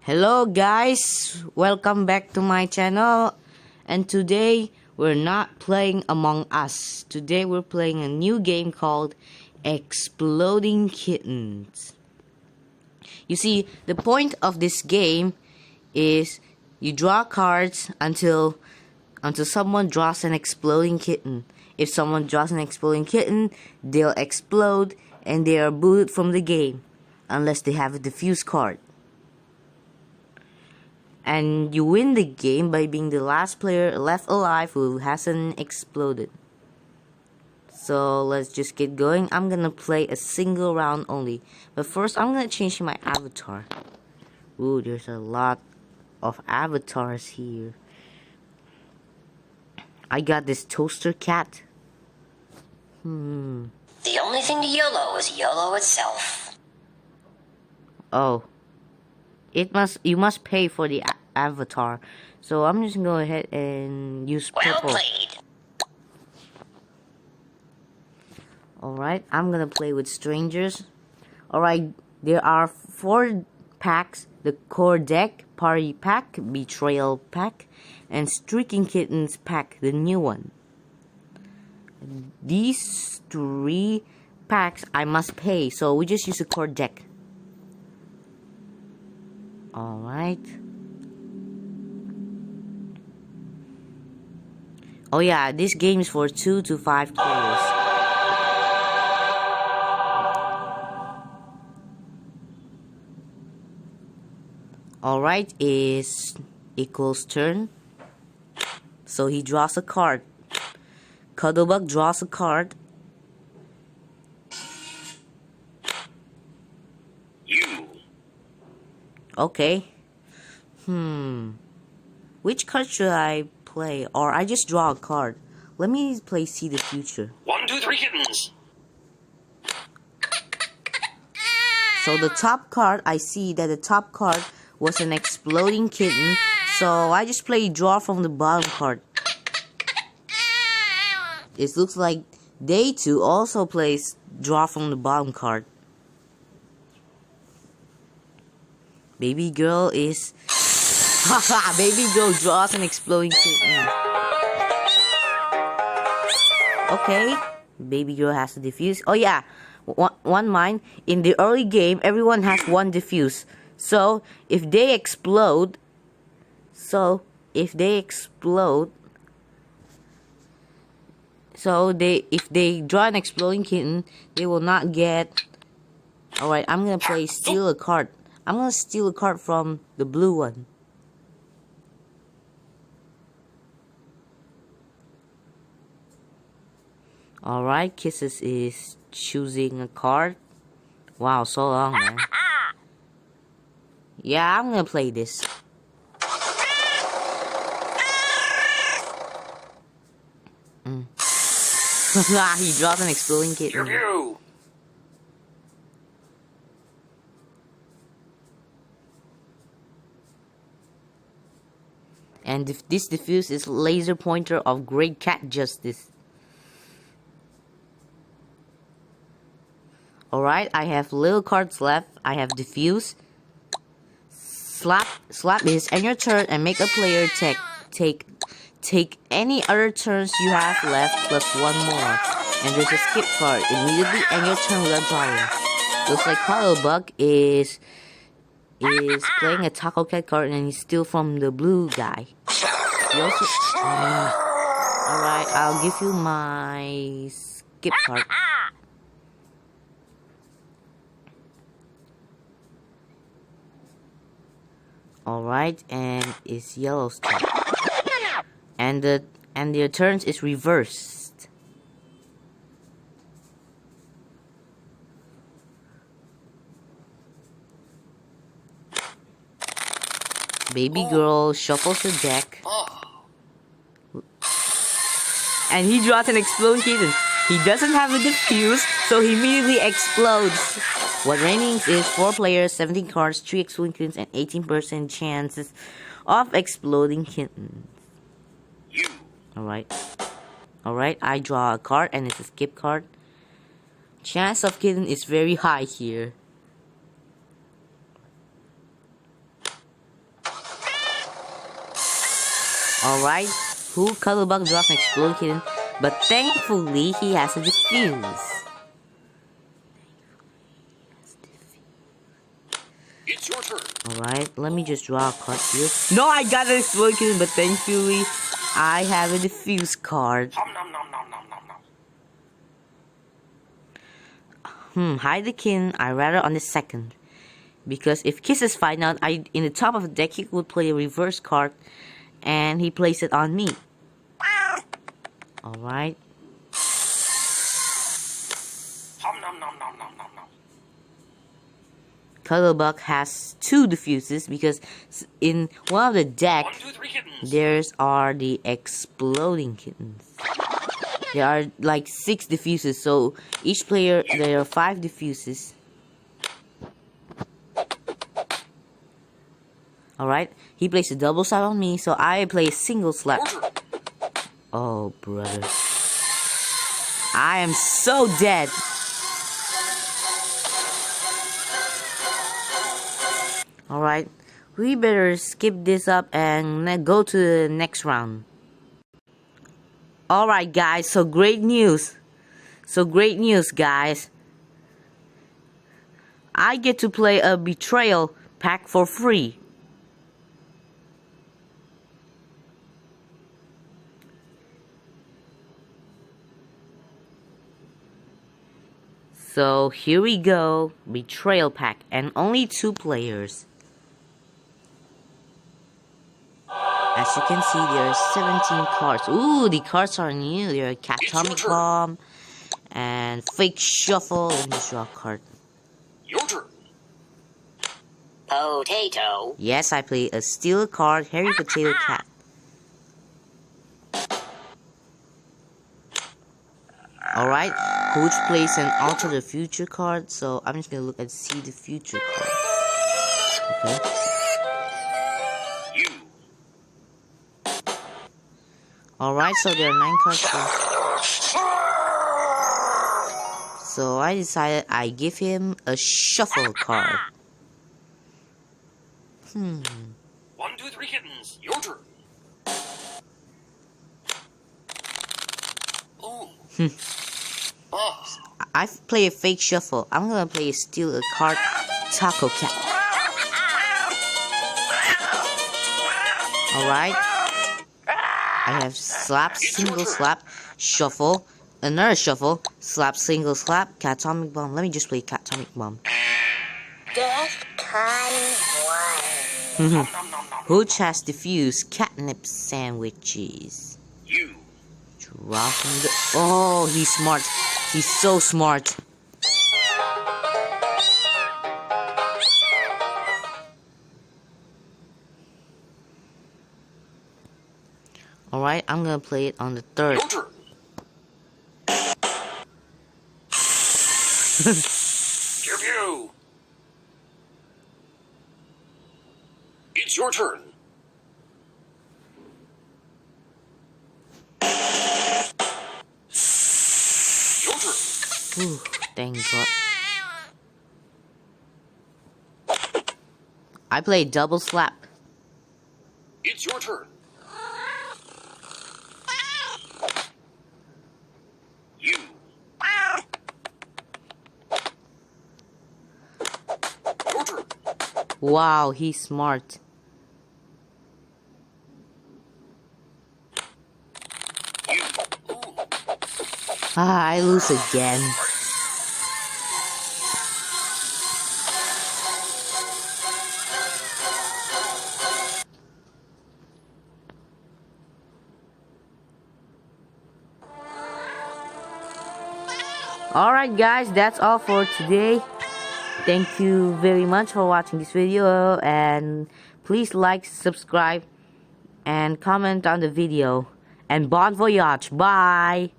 Hello guys, welcome back to my channel, and today we're not playing Among Us. Today we're playing a new game called Exploding Kittens. You see, the point of this game is you draw cards until someone draws an exploding kitten. If someone draws an exploding kitten, they'll explode and they are booted from the game unless they have a defuse card. And you win the game by being the last player left alive who hasn't exploded. So let's just get going. I'm gonna play a single round only. But first, I'm gonna change my avatar. Ooh, there's a lot of avatars here. I got this toaster cat. The only thing to YOLO is YOLO itself. Oh. You must pay for the avatar. So I'm just gonna go ahead and use purple. Well played. Alright, I'm gonna play with strangers. Alright, there are 4 packs: the core deck, party pack, betrayal pack, and streaking kittens pack, the new one. These 3 packs I must pay, so we just use the core deck. Alright. Oh yeah, this game is for 2 to 5 players. Alright, is equals turn. So he draws a card. Cuddlebug draws a card. Okay. Which card should I play? Or I just draw a card. Let me play See the Future. 1, 2, 3 kittens. So the top card, I see that the top card was an exploding kitten. So I just play draw from the bottom card. It looks like Day 2 also plays draw from the bottom card. Baby girl is... Haha, baby girl draws an exploding kitten. Okay, baby girl has to defuse. Oh yeah, one mind. In the early game, everyone has 1 defuse. So, if they explode... if they draw an exploding kitten, they will not get... Alright, I'm gonna play steal a card. I'm gonna steal a card from the blue one. Alright, Kisses is choosing a card. Wow, so long, man. Yeah, I'm gonna play this. He dropped an exploding kitten. And this diffuse is laser pointer of great cat justice. Alright, I have little cards left. I have diffuse. Slap is end your turn and make a player take any other turns you have left plus 1 more. And there's a skip card. Immediately end your turn without drawing. Looks like Cuddlebug is playing a Taco Cat card and he's still from the blue guy. He also... Alright, I'll give you my skip card. Alright, and it's yellow's turn. And the turns is reversed. Baby girl shuffles the deck. And he draws an exploding kitten. He doesn't have a defuse, so he immediately explodes. What remains is 4 players, 17 cards, 3 exploding kittens, and 18% chances of exploding kittens. Alright. Alright, I draw a card and it's a skip card. Chance of kitten is very high here. Alright, who Cuddlebug drops an exploding kitten, but thankfully he has a defuse. It's your turn. Alright, let me just draw a card here. No, I got an exploding kitten, but thankfully I have a defuse card. Nom nom nom nom nom nom nom. Hide the kitten, I rather on the second. Because if Kisses find out in the top of the deck, he would play a reverse card and he plays it on me. Alright. Nom nom nom nom nom nom nom. Cuddlebug has 2 diffuses because in one of the deck 1, 2, 3 kittens. there's are the exploding kittens. There are like 6 diffuses, so each player there are 5 diffuses. Alright, he plays a double slap on me, so I play a single slap. Oh, brother. I am so dead. Alright, we better skip this up and go to the next round. Alright guys, so great news. Guys. I get to play a betrayal pack for free. So here we go, betrayal pack, and only 2 players. As you can see, there are 17 cards. Ooh, the cards are new. There are Atomic Bomb and Fake Shuffle. Let me just draw a card. Your turn. Potato. Yes, I play a steel card, Hairy Potato Cat. Alright, Coach plays an Alter the Future card, so I'm just gonna look and see the future card. Okay. You. Alright, so there are 9 cards left. So I decided I give him a shuffle card. 1, 2, 3 kittens. Your turn. Oh. Oh. I play a fake shuffle. I'm gonna play steal a card, Taco Cat. Alright. I have slap, single slap, shuffle, another shuffle, slap, single slap, Atomic Bomb. Let me just play Atomic Bomb. DEFCON 1. Hooch has diffused catnip sandwiches. You. Draw from the. Oh, he's smart. He's so smart. Alright, I'm gonna play it on the 3rd. Your turn. Give you. It's your turn. Your turn. Ooh, thank God. I play double slap. It's your turn. You. Your turn. Wow, he's smart. You. Ooh. Ah, I lose again. Alright guys, that's all for today. Thank you very much for watching this video, and please like, subscribe, and comment on the video. And bon voyage. Bye!